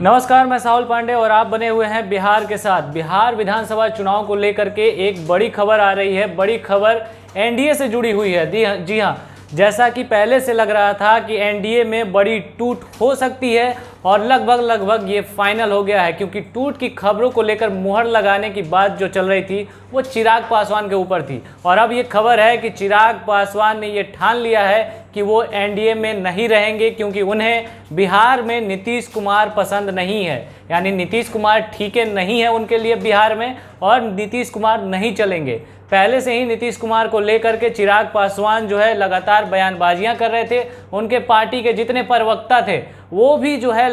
नमस्कार, मैं साहुल पांडे और आप बने हुए हैं बिहार के साथ। बिहार विधानसभा चुनाव को लेकर के एक बड़ी खबर आ रही है। बड़ी खबर एनडीए से जुड़ी हुई है। जी हाँ, जैसा कि पहले से लग रहा था कि एनडीए में बड़ी टूट हो सकती है और लगभग ये फाइनल हो गया है, क्योंकि टूट की खबरों को लेकर मुहर लगाने की बात जो चल रही थी वो चिराग पासवान के ऊपर थी। और अब ये खबर है कि चिराग पासवान ने ये ठान लिया है कि वो एनडीए में नहीं रहेंगे, क्योंकि उन्हें बिहार में नीतीश कुमार पसंद नहीं है। यानी नीतीश कुमार ठीक है नहीं है उनके लिए बिहार में, और नीतीश कुमार नहीं चलेंगे। पहले से ही नीतीश कुमार को लेकर के चिराग पासवान जो है लगातार बयानबाजियां कर रहे थे। उनके पार्टी के जितने प्रवक्ता थे वो भी जो है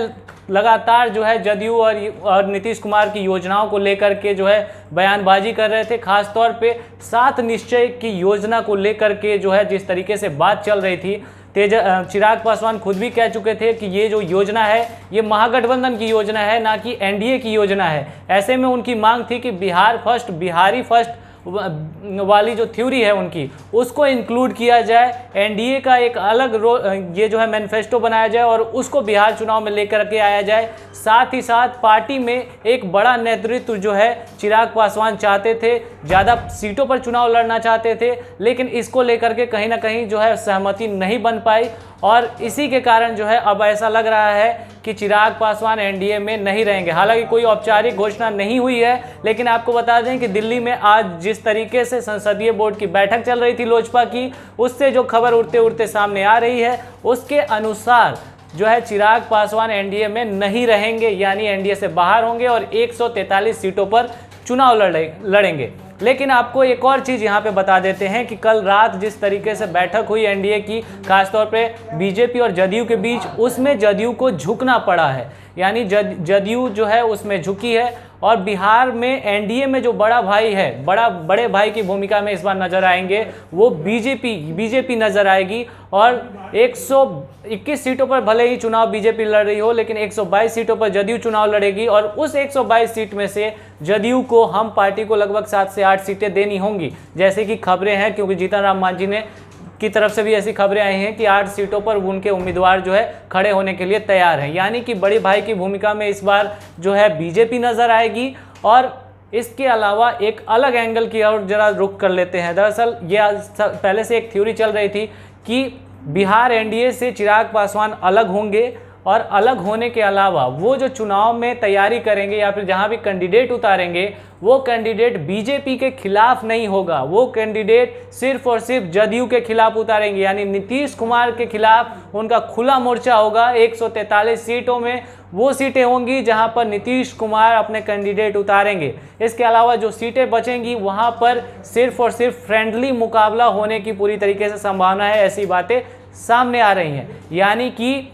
लगातार जो है जदयू और नीतीश कुमार की योजनाओं को लेकर के जो है बयानबाजी कर रहे थे। खास तौर पे 7 निश्चय की योजना को लेकर के जो है जिस तरीके से बात चल रही थी, चिराग पासवान खुद भी कह चुके थे कि ये जो योजना है ये महागठबंधन की योजना है, ना कि एनडीए की योजना है। ऐसे में उनकी मांग थी कि बिहार फर्स्ट, बिहारी फर्स्ट वाली जो थ्योरी है उनकी, उसको इंक्लूड किया जाए। एनडीए का एक अलग ये जो है मैनिफेस्टो बनाया जाए और उसको बिहार चुनाव में लेकर के आया जाए। साथ ही साथ पार्टी में एक बड़ा नेतृत्व जो है चिराग पासवान चाहते थे, ज़्यादा सीटों पर चुनाव लड़ना चाहते थे, लेकिन इसको लेकर के कहीं ना कहीं जो है सहमति नहीं बन पाई। और इसी के कारण जो है अब ऐसा लग रहा है कि चिराग पासवान एनडीए में नहीं रहेंगे। हालांकि कोई औपचारिक घोषणा नहीं हुई है, लेकिन आपको बता दें कि दिल्ली में आज जिस तरीके से संसदीय बोर्ड की बैठक चल रही थी लोजपा की, उससे जो खबर उड़ते उड़ते सामने आ रही है उसके अनुसार जो है चिराग पासवान एनडीए में नहीं रहेंगे, यानी एनडीए से बाहर होंगे और 143 सीटों पर चुनाव लड़ेंगे। लेकिन आपको एक और चीज़ यहाँ पे बता देते हैं कि कल रात जिस तरीके से बैठक हुई एनडीए की, खासतौर पे बीजेपी और जदयू के बीच, उसमें जदयू को झुकना पड़ा है। यानी जदयू जो है उसमें झुकी है। और बिहार में एनडीए में जो बड़ा भाई है, बड़े भाई की भूमिका में इस बार नजर आएंगे वो बीजेपी नजर आएगी। और 121 सीटों पर भले ही चुनाव बीजेपी लड़ रही हो, लेकिन 122 सीटों पर जदयू चुनाव लड़ेगी। और उस 122 सीट में से जदयू को हम पार्टी को लगभग 7 से 8 सीटें देनी होंगी, जैसे कि खबरें हैं, क्योंकि जीतन राम मांझी ने की तरफ से भी ऐसी खबरें आई हैं कि 8 सीटों पर उनके उम्मीदवार जो है खड़े होने के लिए तैयार हैं। यानी कि बड़े भाई की भूमिका में इस बार जो है बीजेपी नज़र आएगी। और इसके अलावा एक अलग एंगल की और जरा रुख कर लेते हैं। दरअसल ये पहले से एक थ्योरी चल रही थी कि बिहार एनडीए से चिराग पासवान अलग होंगे, और अलग होने के अलावा वो जो चुनाव में तैयारी करेंगे या फिर जहां भी कैंडिडेट उतारेंगे वो कैंडिडेट बीजेपी के खिलाफ नहीं होगा, वो कैंडिडेट सिर्फ और सिर्फ जदयू के खिलाफ उतारेंगे। यानी नीतीश कुमार के खिलाफ उनका खुला मोर्चा होगा। 143 सीटों में वो सीटें होंगी जहां पर नीतीश कुमार अपने कैंडिडेट उतारेंगे। इसके अलावा जो सीटें बचेंगी वहां पर सिर्फ और सिर्फ फ्रेंडली मुकाबला होने की पूरी तरीके से संभावना है। ऐसी बातें सामने आ रही हैं। यानी कि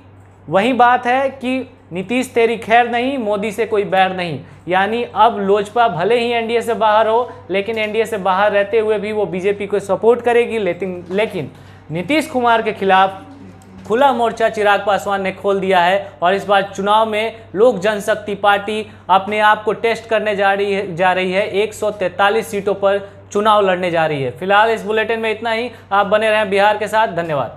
वही बात है कि नीतीश तेरी खैर नहीं, मोदी से कोई बैर नहीं। यानी अब लोजपा भले ही एनडीए से बाहर हो, लेकिन एनडीए से बाहर रहते हुए भी वो बीजेपी को सपोर्ट करेगी। लेकिन नीतीश कुमार के खिलाफ खुला मोर्चा चिराग पासवान ने खोल दिया है। और इस बार चुनाव में लोक जनशक्ति पार्टी अपने आप को टेस्ट करने जा रही है। 143 सीटों पर चुनाव लड़ने जा रही है। फिलहाल इस बुलेटिन में इतना ही। आप बने रहें बिहार के साथ। धन्यवाद।